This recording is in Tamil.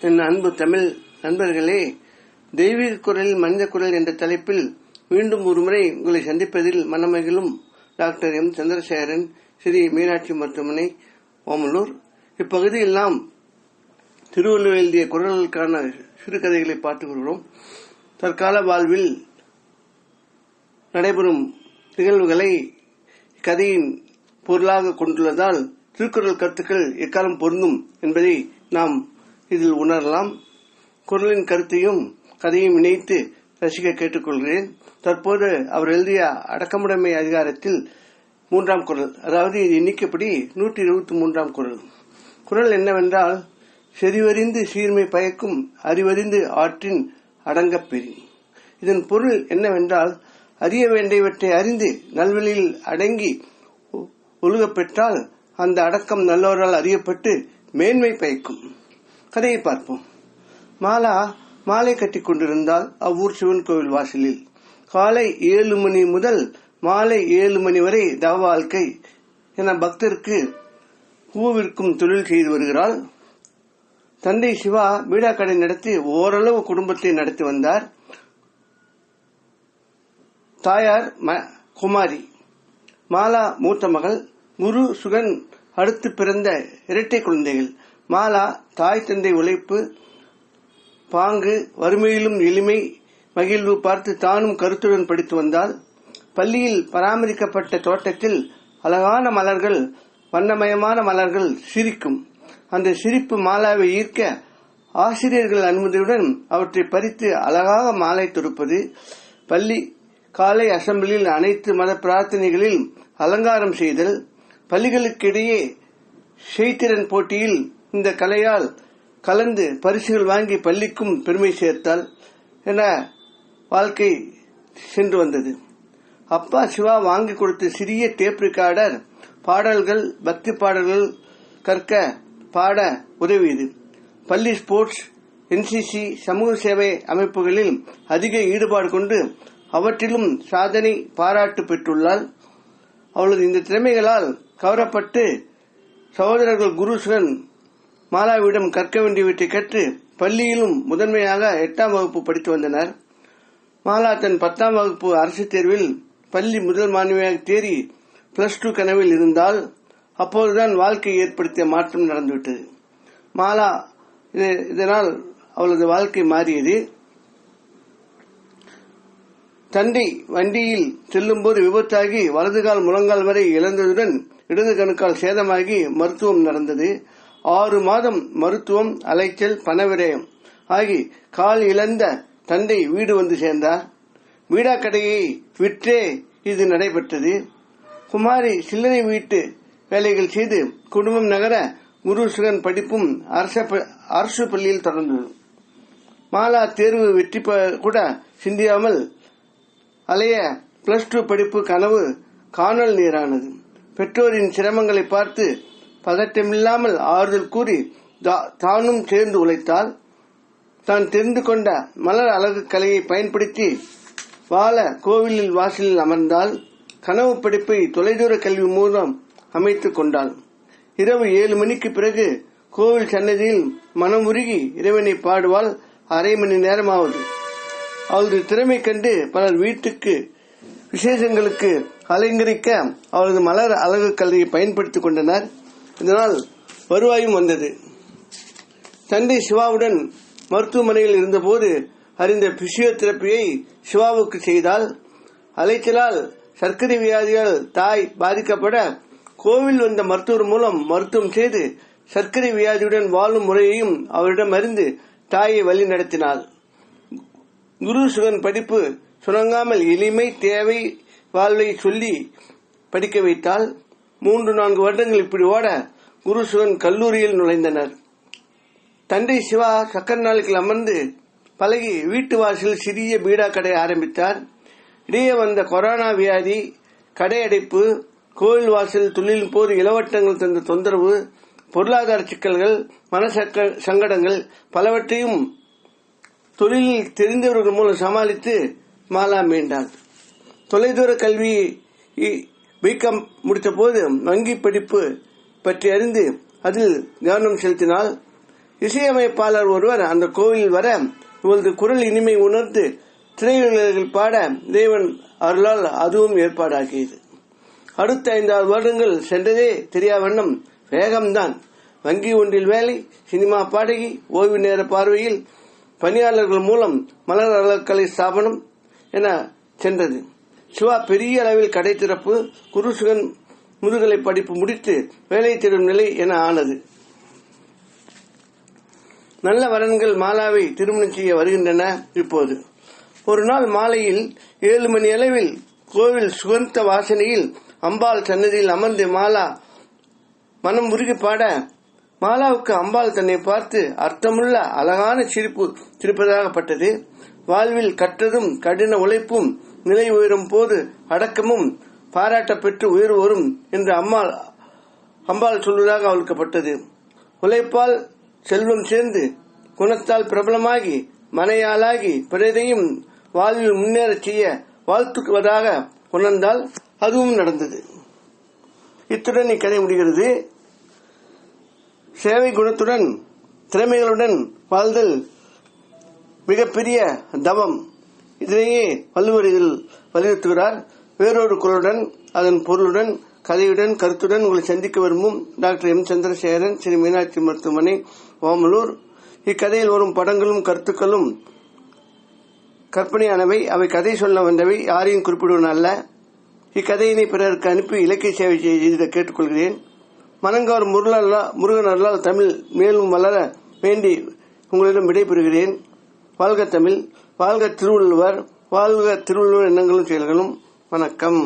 என் அன்பு தமிழ் நண்பர்களே, தெய்வீக குரலில் மனித குரல் என்ற தலைப்பில் மீண்டும் ஒருமுறை உங்களை சந்திப்பதில் மனமகிழும் டாக்டர் எம் சந்திரசேகரன், ஸ்ரீ மீனாட்சி மருத்துவமனை, ஓமலூர். இப்பகுதியில் நாம் திருவள்ளுவர் எழுதிய குரல்களுக்கான சிறுகதைகளை பார்த்து வருகிறோம். தற்கால வாழ்வில் நடைபெறும் நிகழ்வுகளை கதையின் பொருளாக கொண்டுள்ளதால் திருக்குறள் கருத்துக்கள் எக்காலம் பொருந்தும் என்பதை நாம் இதில் உணரலாம். குரலின் கருத்தையும் கதையும் இணைத்து ரசிக்க கேட்டுக்கொள்கிறேன். தற்போது அவர் எழுதிய அடக்கமுடைமை அதிகாரத்தில் 3ஆம் குரல், அதாவது இது எண்ணிக்கைப்படி 123ஆம் குரல். குரல் என்னவென்றால், செறிவறிந்து சீர்மை பயக்கும் அறிவறிந்து ஆற்றின் அடங்கப் பெறி. இதன் பொருள் என்னவென்றால், அறிய வேண்டியவற்றை அறிந்து நல்வழியில் அடங்கி ஒழுகப் பெற்றால் அந்த அடக்கம் நல்லோரால் அறியப்பட்டு மேன்மை பயக்கும். கதையை பார்ப்போம். மாலா மாலை கட்டிக் கொண்டிருந்தால் அவ்வூர் சிவன் கோவில் வாசலில். காலை 7 மணி முதல் மாலை 7 மணி வரை தவ வாழ்க்கை என பக்தருக்கு பூவிற்கும் தொழில் செய்து வருகிறாள். தந்தை சிவா பீடா கடை நடத்தி ஓரளவு குடும்பத்தை நடத்தி வந்தார். தாயார் குமாரி. மாலா மூத்த மகள். குரு சுகன் அடுத்து பிறந்த இரட்டை குழந்தைகள். மாலா தாய் தந்தை உழைப்பு, பாங்கு, வறுமையிலும் எளிமை, மகிழ்வு பார்த்து தானும் கருத்துடன் படித்து வந்தாள். பள்ளியில் பராமரிக்கப்பட்ட தோட்டத்தில் அழகான மலர்கள், வண்ணமயமான மலர்கள் சிரிக்கும். அந்த சிரிப்பு மாலாவை ஈர்க்க ஆசிரியர்கள் அனுமதியுடன் அவற்றை பறித்து அழகாக மாலை தொடுப்பது. பள்ளி காலை அசம்பிளியில் அனைத்து மத பிரார்த்தனைகளில் அலங்காரம் செய்தல். பள்ளிகளுக்கிடையே செய்திறன் போட்டியில் இந்த கலையால் கலந்து பரிசுகள் வாங்கி பள்ளிக்கும் பெருமை சேர்த்தால் என வாழ்க்கை சென்று வந்தது. அப்பா சிவா வாங்கி கொடுத்த சிறிய டேப் ரெக்கார்டர் பாடல்கள், பக்தி பாடல்கள் கற்க பாட உதவியது. பள்ளி ஸ்போர்ட்ஸ், என்சிசி, சமூக சேவை அமைப்புகளில் அதிக ஈடுபாடு கொண்டு அவற்றிலும் சாதனை பாராட்டு பெற்றுள்ளாள். அவளது இந்த திறமைகளால் கவரப்பட்டு சகோதரர்கள் குருசுகன் மாலாவிடம் கற்க வேண்டியவற்றை கற்று பள்ளியிலும் முதன்மையாக 8ஆம் வகுப்பு படித்து வந்தனர். மாலா தன் 10ஆம் வகுப்பு அரசு தேர்வில் பள்ளி முதல் மாணவியாக தேறி +2 கனவில் இருந்தால் அப்போதுதான் வாழ்க்கை ஏற்படுத்திய மாற்றம் நடந்துவிட்டது. மாலா இதனால் அவளது வாழ்க்கை மாறியது. தந்தை வண்டியில் செல்லும் போது விபத்தாகி வலதுகால் முழங்கால் வரை இழந்ததுடன் இடது கணுக்கால் சேதமாகி மருத்துவம் நடந்தது. 6 மாதம் மருத்துவம், அலைச்சல், பணவிரயம் ஆகி கால் இழந்த தந்தை வீடு வந்து சேர்ந்தார். வீடா கடையை விற்றே இது நடைபெற்றது. குமாரி சில்லறை வீட்டு வேலைகள் செய்து குடும்பம் நகர குருசுகன் படிப்பும் அரசு பள்ளியில் தொடர்ந்தது. மாலா தேர்வு வெற்றி கூட சிந்தியாமல் அலைய +2 படிப்பு கனவு காணல் நீரானது. பெற்றோரின் சிரமங்களை பார்த்து பதட்டமில்லாமல் ஆறுதல் கூறி தானும் சேர்ந்து உழைத்தால் தான் தெரிந்து கொண்ட மலர் அழகு கலையை பயன்படுத்தி வாழ கோவிலில் வாசலில் அமர்ந்தால் கனவு படிப்பை தொலைதூர கல்வி மூலம் அமைத்துக் கொண்டாள். இரவு 7 மணிக்கு பிறகு கோவில் சன்னதியில் மனம் உருகி இறைவனை பாடுவாள். அரை மணி நேரமாவது. அவளது திறமை கண்டு பலர் வீட்டுக்கு விசேஷங்களுக்கு அலங்கரிக்க அவளது மலர் அழகு கலையை பயன்படுத்திக் கொண்டனர். இதனால் வருவாயும் வந்தது. தந்தை சிவாவுடன் மருத்துவமனையில் இருந்தபோது அறிந்த பிசியோதெரபியை சிவாவுக்கு செய்தால், அலைச்சலால் சர்க்கரை வியாதியால் தாய் பாதிக்கப்பட கோவில் வந்த மருத்துவர் மூலம் மருத்துவம் செய்து சர்க்கரை வியாதியுடன் வாழும் முறையையும் அவரிடம் அறிந்து தாயை வழி நடத்தினாள். குருசுகன் படிப்பு சுணங்காமல் எளிமை, தேவை, வாழ்வை சொல்லி படிக்க வைத்தால் 3-4 வருடங்கள் இப்படி ஓட குருசுகன் கல்லூரியில் நுழைந்தனர். தந்தை சிவா சக்கர நாளைக்கு அமர்ந்து பழகி வீட்டு வாசலில் சிறிய பீடா கடை ஆரம்பித்தார். இடையே வந்த கொரோனா வியாதி, கடை அடைப்பு, கோவில் வாசல் தொழிலின் போது இளவட்டங்கள் தந்த தொந்தரவு, பொருளாதார சிக்கல்கள், மன சங்கடங்கள் பலவற்றையும் தொழிலில் தெரிந்தவர்கள் மூலம் சமாளித்து மாலா மீண்டார். தொலைதூர கல்வி பிகாம் முடித்த போது வங்கி படிப்பு பற்றி அறிந்து அதில் கவனம் செலுத்தினால் இசையமைப்பாளர் ஒருவர் அந்த கோவில் வர இவளது குரல் இனிமை உணர்ந்து திரையுலகில் பாட தேவன் அருளால் அதுவும் ஏற்பாடாகியது. அடுத்த 5 வருடங்கள் சென்றதே தெரியாவண்ணம் வேகம்தான். வங்கி ஒன்றில் வேலை, சினிமா பாடகி, ஓய்வு நேர பார்வையில் பணியாளர்கள் மூலம் மலர் அறக்கலை ஸ்தாபனம் என சென்றது. சிவா பெரிய அளவில் கடை திறப்பு, குருசுகன் முதுகலை படிப்பு முடித்து வேலை தேடும் நிலை என ஆனது. நல்ல வரன்கள் மாலாவை திருமணம் செய்ய வருகின்றன. இப்போது ஒரு நாள் மாலையில் 7 மணி அளவில் கோவில் சுகந்த வாசனையில் அம்பாள் சன்னதியில் அமர்ந்து மாலா மனம் உருகி பாட, மாலாவுக்கு அம்பாள் தன்னை பார்த்து அர்த்தமுள்ள அழகான சிரிப்பதாகப்பட்டது. வாழ்வில் கற்றதும் கடின உழைப்பும் நிலை உயரும் போது அடக்கமும் பாராட்ட பெற்று உயர்வு வரும் என்று அம்பாள் சொல்வதாக அவளுக்கப்பட்டது. உழைப்பால் செல்வம் சேர்ந்து குணத்தால் பிரபலமாகி மனையாளாகி பிறரையும் வாழ்வில் முன்னேறச் செய்ய வாழ்த்துக்குவதாக உணர்ந்தால் அதுவும் நடந்தது. இத்துடன் இக்கதை முடிகிறது. சேவை குணத்துடன் திறமைகளுடன் வாழ்தல் மிகப்பெரிய தவம். இதனையே வள்ளுவர் இதில் வலியுறுத்துகிறார். வேறொரு குரலுடன் அதன் பொருளுடன் கதையுடன் கருத்துடன் உங்களை சந்திக்க விரும்பும் டாக்டர் எம். சந்திரசேகரன், ஸ்ரீ மீனாட்சி மருத்துவமனை, ஓமலூர். இக்கதையில் வரும் படங்களும் கருத்துக்களும் கற்பனையானவை. அவை கதை சொல்ல வந்தவை, யாரையும் குறிப்பிடுவன அல்ல. இக்கதையினை பிறருக்கு அனுப்பி இலக்கிய சேவை செய்து கேட்டுக்கொள்கிறேன். மனங்கவர் முருகன் அருளால் தமிழ் மேலும் வளர வேண்டி உங்களிடம் விடைபெறுகிறேன். வாழ்க தமிழ், வாழ்க திருவள்ளுவர், வாழ்க திருவள்ளுவர் எண்ணங்களும் செயல்களும். வணக்கம்.